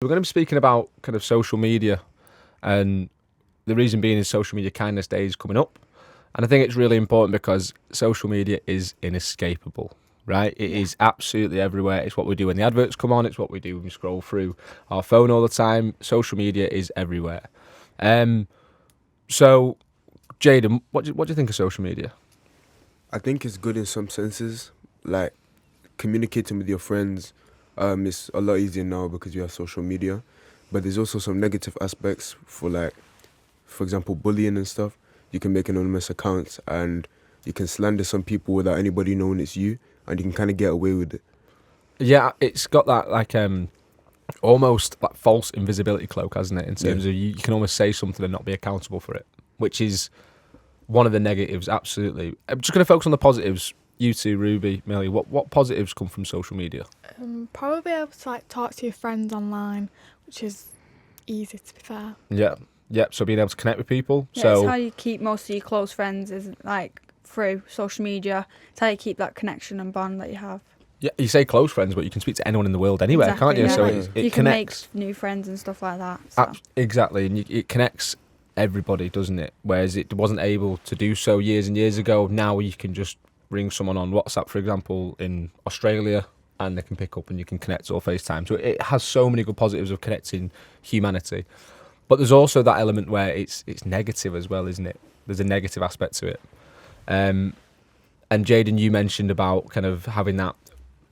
we're going to be speaking about kind of social media, and the reason being is Social Media Kindness Day is coming up. And I think it's really important because social media is inescapable, right? It is absolutely everywhere. It's what we do when the adverts come on. It's what we do when we scroll through our phone all the time. Social media is everywhere. So, Jaden, what do you think of social media? I think it's good in some senses, like communicating with your friends. It's a lot easier now because we have social media, but there's also some negative aspects for example, bullying and stuff. You can make anonymous accounts and you can slander some people without anybody knowing it's you, and you can kind of get away with it. Yeah, it's got that almost like false invisibility cloak, hasn't it? In terms of you can almost say something and not be accountable for it, which is one of the negatives. Absolutely. I'm just going to focus on the positives. You two, Ruby, Millie, what positives come from social media? Probably able to talk to your friends online, which is easy, to be fair. Yeah. So being able to connect with people. Yeah, so it's how you keep most of your close friends is through social media. It's how you keep that connection and bond that you have. Yeah, you say close friends, but you can speak to anyone in the world anywhere, can't you? Yeah. So it it you can connects. make new friends and stuff like that. So. Exactly, and it connects everybody, doesn't it? Whereas it wasn't able to do so years and years ago. Now you can just ring someone on WhatsApp, for example, in Australia, and they can pick up and you can connect or FaceTime. So it has so many good positives of connecting humanity. But there's also that element where it's negative as well, isn't it? There's a negative aspect to it. And Jaden, you mentioned about kind of having that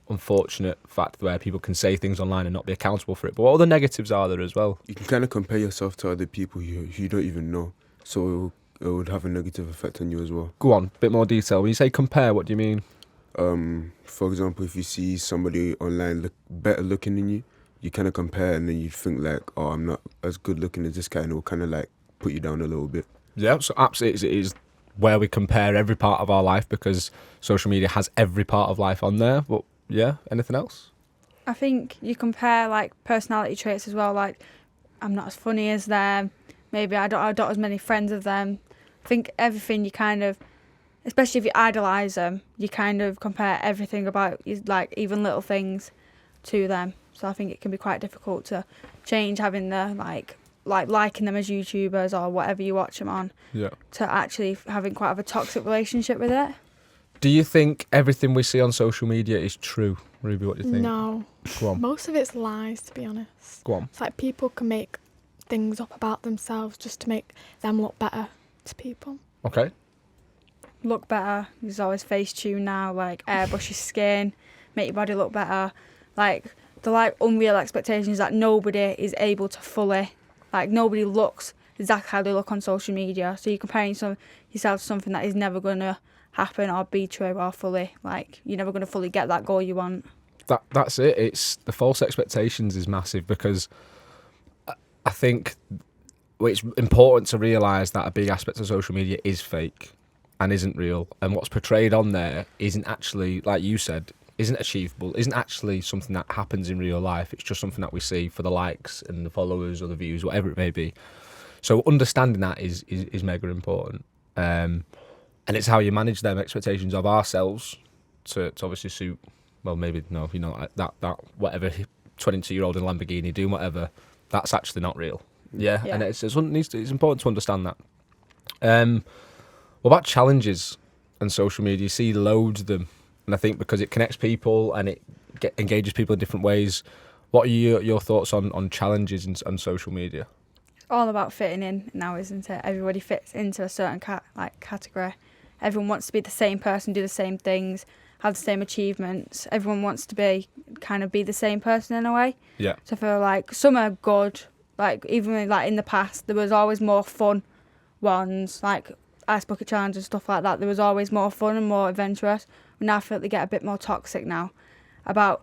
unfortunate fact where people can say things online and not be accountable for it. But what other negatives are there as well? You can kind of compare yourself to other people you don't even know, so it would have a negative effect on you as well. Go on, a bit more detail. When you say compare, what do you mean? For example, if you see somebody online better looking than you, you kind of compare and then you think oh, I'm not as good looking as this guy, and it will kind of put you down a little bit. Yeah, so absolutely it is where we compare every part of our life because social media has every part of life on there. But yeah, anything else? I think you compare personality traits as well. I'm not as funny as them. Maybe I don't have as many friends as them. I think everything you kind of, especially if you idolise them, you kind of compare everything about even little things to them. So I think it can be quite difficult to change having the liking them as YouTubers or whatever you watch them on. Yeah. To actually having quite a toxic relationship with it. Do you think everything we see on social media is true? Ruby, what do you think? No. Go on. Most of it's lies, to be honest. Go on. It's people can make things up about themselves just to make them look better to people. Okay. Look better. There's always Facetune now, airbrush your skin, make your body look better. The unreal expectations that nobody is able to fully, nobody looks exactly how they look on social media. So you're comparing yourself to something that is never going to happen or be true or fully, you're never going to fully get that goal you want. That's it. It's the false expectations is massive because I think it's important to realise that a big aspect of social media is fake and isn't real, and what's portrayed on there isn't actually, like you said, isn't achievable, isn't actually something that happens in real life. It's just something that we see for the likes and the followers or the views, whatever it may be. So understanding that is mega important. And it's how you manage them expectations of ourselves to obviously suit, well, maybe, no, that whatever 22-year-old in Lamborghini doing whatever, that's actually not real. Yeah. And it's important to understand that. What about challenges and social media? You see loads of them. And I think because it connects people and it engages people in different ways. What are your thoughts on challenges and social media? It's all about fitting in now, isn't it? Everybody fits into a certain category. Everyone wants to be the same person, do the same things, have the same achievements. Everyone wants to be the same person in a way. Yeah. So I feel some are good. Even in the past, there was always more fun ones, Ice Bucket Challenge and stuff like that. There was always more fun and more adventurous. Now I feel they get a bit more toxic now about,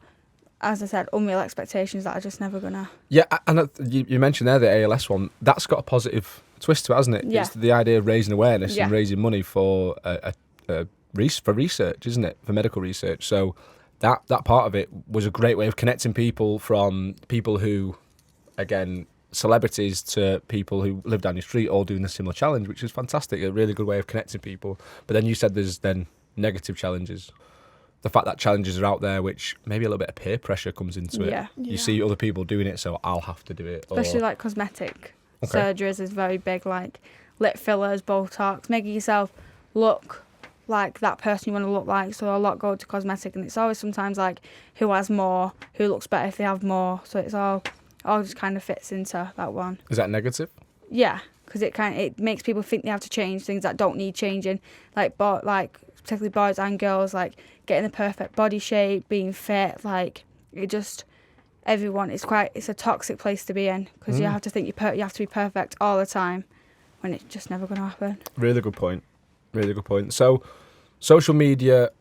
as I said, unreal expectations that are just never going to... Yeah, and you mentioned there the ALS one. That's got a positive twist to it, hasn't it? Yeah. It's the idea of raising awareness and raising money for for research, isn't it? For medical research. So that part of it was a great way of connecting people from people who, again, celebrities to people who live down your street all doing a similar challenge, which is fantastic. A really good way of connecting people. But then you said there's then negative challenges. the fact that challenges are out there, which maybe a little bit of peer pressure comes into it. Yeah. You see other people doing it, so I'll have to do it. Especially like cosmetic Okay. surgeries is very big, like lip fillers, Botox, making yourself look like that person you want to look like. So a lot go to cosmetic, and it's always sometimes like who has more, who looks better if they have more. So it's all just kind of fits into that one. Is that negative? Yeah, because it makes people think they have to change things that don't need changing, like particularly boys and girls, like getting the perfect body shape, being fit, like it just everyone. It's a toxic place to be in because you have to think you have to be perfect all the time, when it's just never going to happen. Really good point. Really good point. So, social media,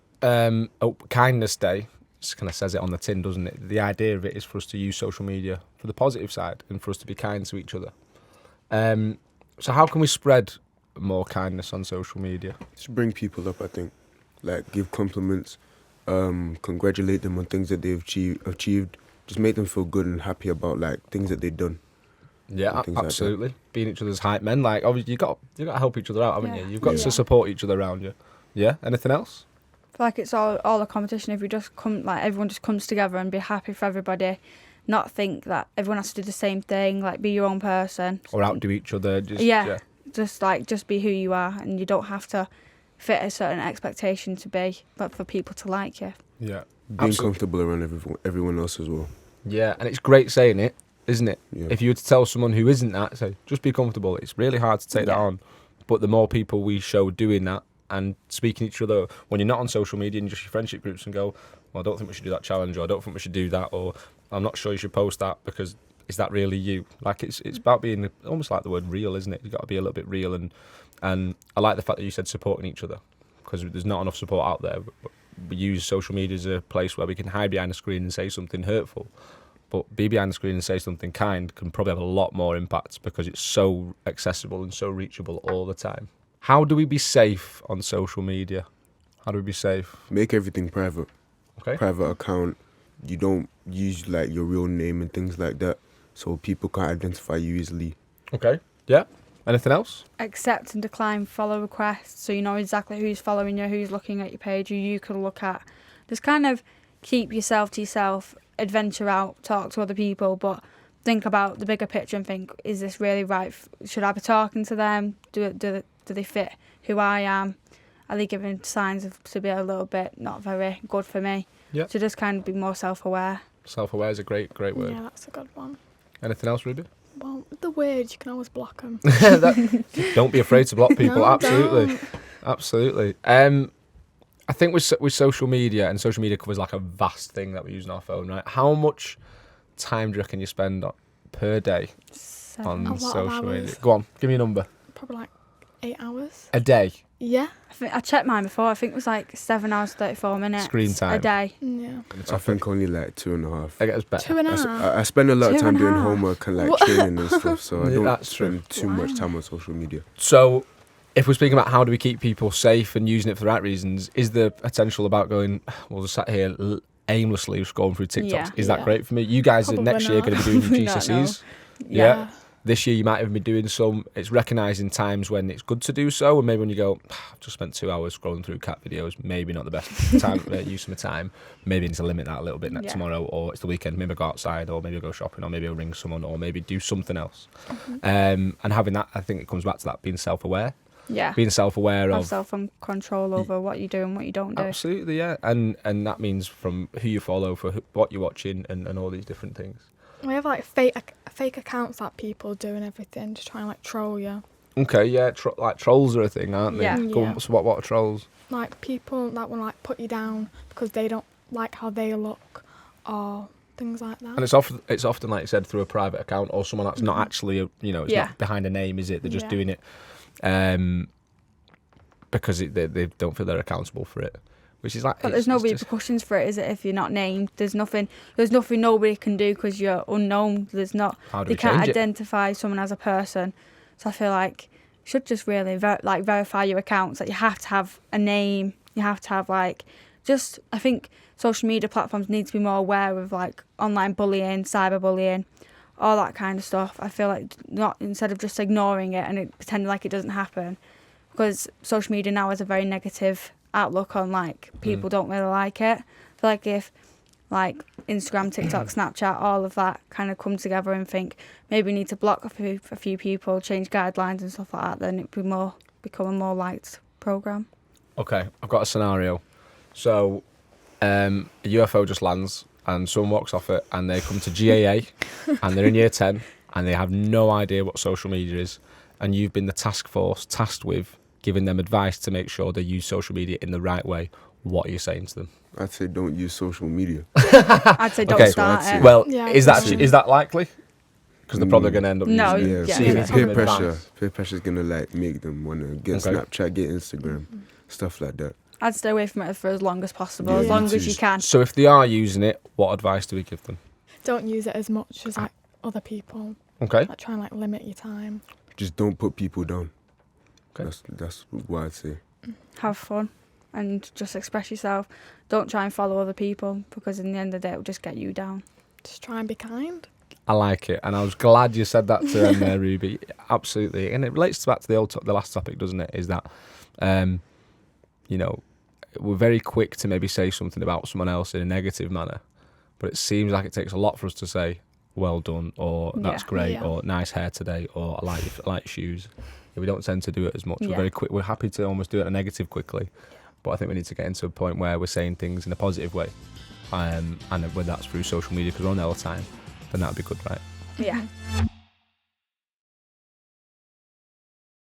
Kindness Day, just kind of says it on the tin, doesn't it? The idea of it is for us to use social media for the positive side and for us to be kind to each other. So how can we spread more kindness on social media? Just bring people up, I think. Like, give compliments, congratulate them on things that they've achieved. Just make them feel good and happy about, like, things that they've done. Yeah, Things like absolutely. Being each other's hype men. Like, obviously, you got to help each other out, haven't Yeah. you? You've got Yeah. to support each other around you. Yeah. Anything else? Like it's all a competition. If we just everyone just comes together and be happy for everybody, not think that everyone has to do the same thing. Like be your own person. Or outdo each other. Just, Yeah. Just be who you are, and you don't have to fit a certain expectation to be, but for people to like you. Yeah. Being Absolutely. comfortable around everyone else as well. Yeah, and it's great saying it, isn't it? Yeah. If you were to tell someone who isn't that, say, just be comfortable, it's really hard to take that Yeah. on. But the more people we show doing that and speaking to each other, when you're not on social media and just your friendship groups and go, well, I don't think we should do that challenge, or I don't think we should do that, or I'm not sure you should post that because is that really you? Like, it's about being almost like the word real, isn't it? You've got to be a little bit real. And I like the fact that you said supporting each other, because there's not enough support out there. We use social media as a place where we can hide behind a screen and say something hurtful. But be behind the screen and say something kind can probably have a lot more impact because it's so accessible and so reachable all the time. How do we be safe on social media? How do we be safe? Make everything private. Okay. Private account. You don't use, like, your real name and things like that, so people can't identify you easily. Okay. Yeah. Anything else? Accept and decline follow requests, so you know exactly who's following you, who's looking at your page, who you can look at. Just kind of keep yourself to yourself, adventure out, talk to other people, but think about the bigger picture and think, is this really right? Should I be talking to them? Do they fit who I am? Are they giving signs of to be a little bit not very good for me? Yeah. So just kind of be more self-aware. Self-aware is a great word. Yeah, that's a good one. Anything else, Ruby? Well, the words, you can always block them. Don't be afraid to block people. No, Absolutely. don't. Absolutely. I think with social media, and social media covers like a vast thing that we use on our phone, right? How much time do you reckon you spend per day on A lot of social media? hours. Go on, give me a number. Probably like 8 hours. A day. Yeah. I checked mine before. I think it was like 7 hours 34 minutes Screen time. a day. Yeah. I think only, like, 2.5. It gets better. 2.5. I spend a lot of Two time and a doing half. homework and, like, What? training and stuff, so I Yeah, don't that's true. spend too much time on social media. So, if we're speaking about how do we keep people safe and using it for the right reasons, is there potential about going, well, just sat here aimlessly scrolling through TikToks? Yeah. Is that Yeah. great for me? You guys are Probably next year not. going to be doing your Not, no. GCSEs. Yeah. This year you might even be doing some. It's recognising times when it's good to do so, and maybe when you go, I've just spent 2 hours scrolling through cat videos, maybe not the best time use of my time. Maybe I need to limit that a little bit Yeah. tomorrow, or it's the weekend. Maybe I go outside, or maybe I go shopping, or maybe I'll ring someone, or maybe do something else. And having that, I think it comes back to that being self-aware, Yeah. being self-aware Have of. self-control over what you do and what you don't do. Absolutely, yeah, and that means from who you follow, for what you're watching, and all these different things. We have like fake accounts that people do and everything, just trying to like troll you. Okay, yeah, like trolls are a thing, aren't they? Yeah. Go on, Yeah. so what are trolls? Like people that will like put you down because they don't like how they look or things like that. And it's often like you said, through a private account or someone that's not actually it's Yeah. not behind a name, is it? They're just Yeah. doing it because they don't feel they're accountable for it, which is like. But there's no repercussions for it, is it? If you're not named, there's nothing nobody can do because you're unknown. How do They we can't change it? identify someone as a person. So I feel like you should just really verify your accounts. That you have to have a name. You have to have I think social media platforms need to be more aware of like online bullying, cyberbullying, all that kind of stuff. I feel like not instead of just ignoring it and pretending like it doesn't happen, because social media now has a very negative outlook on like people don't really like it. I feel like if like Instagram, TikTok, Snapchat, all of that kind of come together and think maybe we need to block a few people, change guidelines and stuff like that, then it'd become a more liked program. Okay, I've got a scenario. So, a UFO just lands and someone walks off it and they come to GAA and they're in year 10 and they have no idea what social media is, and you've been the task force tasked with giving them advice to make sure they use social media in the right way. What are you saying to them? I'd say don't use social media. I'd say don't Okay, start so I'd it. say- Well, Yeah, is that likely? Because they're probably Mm. going to end up No, using it. Yeah, yeah, Seeing yeah. it from peer pressure. advice. Peer pressure is gonna like make them wanna get Okay. Snapchat, get Instagram, stuff like that. I'd stay away from it for as long as possible, Yeah, as me long too. as you can. So if they are using it, what advice do we give them? Don't use it as much as like other people. Okay. Like try and like limit your time. Just don't put people down. Okay. That's what I'd say. Have fun and just express yourself. Don't try and follow other people, because in the end of the day, it'll just get you down. Just try and be kind. I like it, and I was glad you said that to them there, Ruby. Absolutely, and it relates back to the last topic, doesn't it? Is that, you know, we're very quick to maybe say something about someone else in a negative manner, but it seems like it takes a lot for us to say, "Well done," or "That's Yeah. great," Yeah. or "Nice hair today," or "I like your shoes." We don't tend to do it as much. We're Yeah. very quick. We're happy to almost do it in a negative quickly, but I think we need to get into a point where we're saying things in a positive way, and whether that's through social media, because we're on there all the time, then that'd be good, right? Yeah.